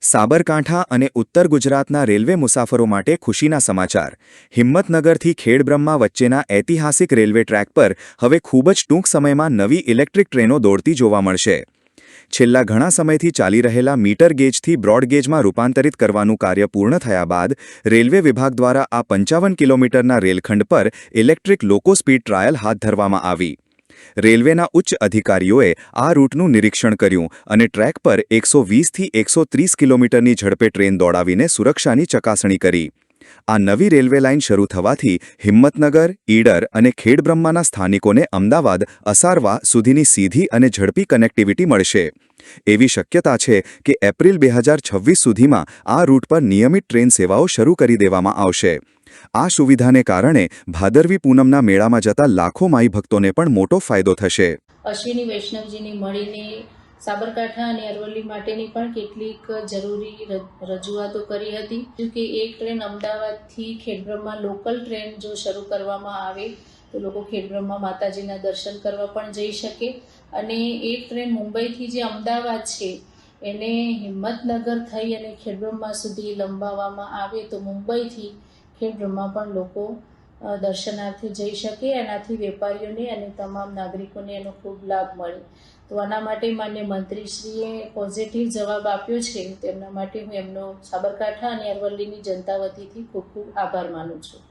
સાબરકાંઠા અને ઉત્તર ગુજરાતના રેલવે મુસાફરો માટે ખુશીના સમાચાર। હિંમતનગરથી ખેડબ્રહ્મા વચ્ચેના ઐતિહાસિક રેલવે ટ્રેક પર હવે ખૂબ જ ટૂંક સમયમાં નવી ઇલેક્ટ્રિક ટ્રેનો દોડતી જોવા મળશે। છેલ્લા ઘણા સમયથી ચાલી રહેલા મીટર ગેજથી બ્રોડ ગેજમાં રૂપાંતરિત કરવાનું કાર્ય પૂર્ણ થયા બાદ રેલવે વિભાગ દ્વારા આ 55 કિલોમીટરના રેલખંડ પર ઇલેક્ટ્રિક લોકો સ્પીડ ટ્રાયલ હાથ ધરવામાં આવી। રેલવેના ઉચ્ચ અધિકારીઓએ આ રૂટનું નિરીક્ષણ કર્યું અને ટ્રેક પર 120થી 130 કિલોમીટરની ઝડપે ટ્રેન દોડાવીને સુરક્ષાની ચકાસણી કરી। આ નવી રેલવે લાઇન શરૂ થવાથી હિંમતનગર, ઈડર અને ખેડબ્રહ્માના સ્થાનિકોને અમદાવાદ, અસારવા સુધીની સીધી અને ઝડપી કનેક્ટિવિટી મળશે। એવી શક્યતા છે કે એપ્રિલ 2026 સુધીમાં આ રૂટ પર નિયમિત ટ્રેન સેવાઓ શરૂ કરી દેવામાં આવશે। આ સુવિધાને કારણે ભાદરવી પૂનમના મેળામાં જતા લાખો માઈ ભક્તોને પણ મોટો ફાયદો થશે। અશ્વિની વૈષ્ણવજીની મળીને સાબરકાંઠા અને અરવલ્લી માટેની પણ કેટલીક જરૂરી રજૂઆતો કરી હતી કે એક ટ્રેન અમદાવાદથી ખેડબ્રહ્મા લોકલ ટ્રેન જો શરૂ કરવામાં આવે તો લોકો ખેડબ્રહ્મા માતાજીના દર્શન કરવા પણ જઈ શકે અને એક ટ્રેન મુંબઈથી જે અમદાવાદ છે એને હિંમતનગર થઈ અને ખેડબ્રહ્મા સુધી લંબાવવામાં આવે તો મુંબઈથી ખેડબ્રહ્મા પણ લોકો દર્શનાર્થે જઈ શકે। એનાથી વેપારીઓને અને તમામ નાગરિકોને એનો ખૂબ લાભ મળે। તો આના માટે માન્ય મંત્રીશ્રીએ પોઝિટિવ જવાબ આપ્યો છે, તેમના માટે હું એમનો સાબરકાંઠા અને અરવલ્લીની જનતા વતીથી ખૂબ ખૂબ આભાર માનું છું।